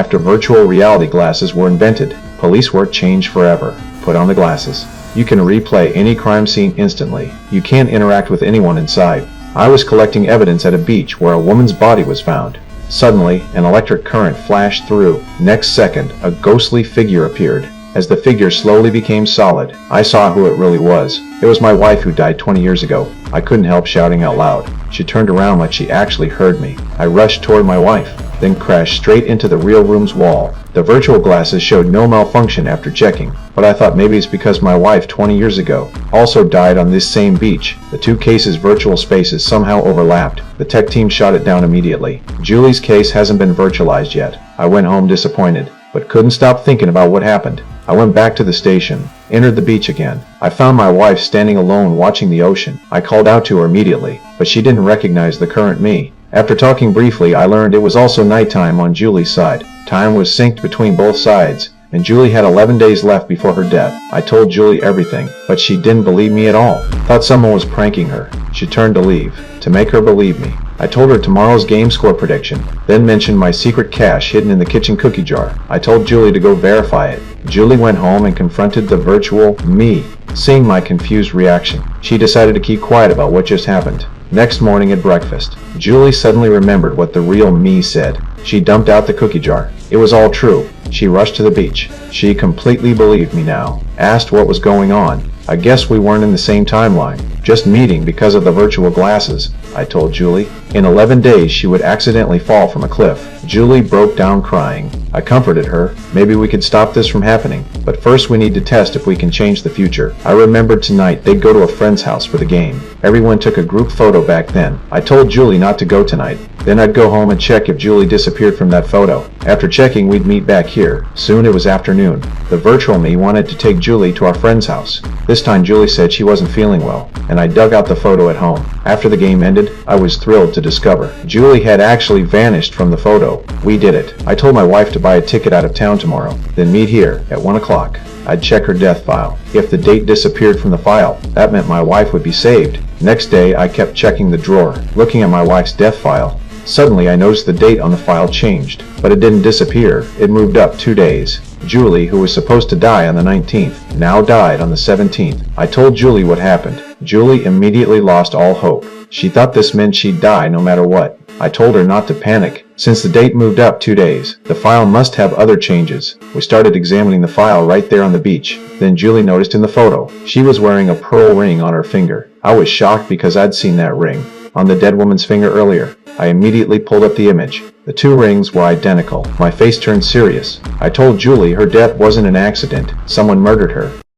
After virtual reality glasses were invented, police work changed forever. Put on the glasses. You can replay any crime scene instantly. You can't interact with anyone inside. I was collecting evidence at a beach where a woman's body was found. Suddenly, an electric current flashed through. Next second, a ghostly figure appeared. As the figure slowly became solid, I saw who it really was. It was my wife who died 20 years ago. I couldn't help shouting out loud. She turned around like she actually heard me. I rushed toward my wife, then crashed straight into the real room's wall. The virtual glasses showed no malfunction after checking, but I thought maybe it's because my wife 20 years ago also died on this same beach. The two cases' virtual spaces somehow overlapped. The tech team shot it down immediately. Julie's case hasn't been virtualized yet. I went home disappointed, but couldn't stop thinking about what happened. I went back to the station, entered the beach again. I found my wife standing alone watching the ocean. I called out to her immediately, but she didn't recognize the current me. After talking briefly, I learned it was also nighttime on Julie's side. Time was synced between both sides, and Julie had 11 days left before her death. I told Julie everything, but she didn't believe me at all. Thought someone was pranking her. She turned to leave. To make her believe me, I told her tomorrow's game score prediction, then mentioned my secret cache hidden in the kitchen cookie jar. I told Julie to go verify it. Julie went home and confronted the virtual me. Seeing my confused reaction, she decided to keep quiet about what just happened. Next morning at breakfast, Julie suddenly remembered what the real me said. She dumped out the cookie jar. It was all true. She rushed to the beach. She completely believed me now. Asked what was going on. I guess we weren't in the same timeline. Just meeting because of the virtual glasses, I told Julie. In 11 days she would accidentally fall from a cliff. Julie broke down crying. I comforted her. Maybe we could stop this from happening, but first we need to test if we can change the future. I remembered tonight they'd go to a friend's house for the game. Everyone took a group photo back then. I told Julie not to go tonight. Then I'd go home and check if Julie disappeared from that photo. After checking, we'd meet back here. Soon it was afternoon. The virtual me wanted to take Julie to our friend's house. This time Julie said she wasn't feeling well, and I dug out the photo at home. After the game ended, I was thrilled to discover Julie had actually vanished from the photo. We did it. I told my wife to buy a ticket out of town tomorrow, then meet here at 1 o'clock. I'd check her death file. If the date disappeared from the file, that meant my wife would be saved. Next day, I kept checking the drawer, looking at my wife's death file. Suddenly, I noticed the date on the file changed, but it didn't disappear. It moved up 2 days. Julie, who was supposed to die on the 19th, now died on the 17th. I told Julie what happened. Julie immediately lost all hope. She thought this meant she'd die no matter what. I told her not to panic. Since the date moved up 2 days, the file must have other changes. We started examining the file right there on the beach. Then Julie noticed in the photo, she was wearing a pearl ring on her finger. I was shocked because I'd seen that ring on the dead woman's finger earlier. I immediately pulled up the image. The two rings were identical. My face turned serious. I told Julie her death wasn't an accident. Someone murdered her.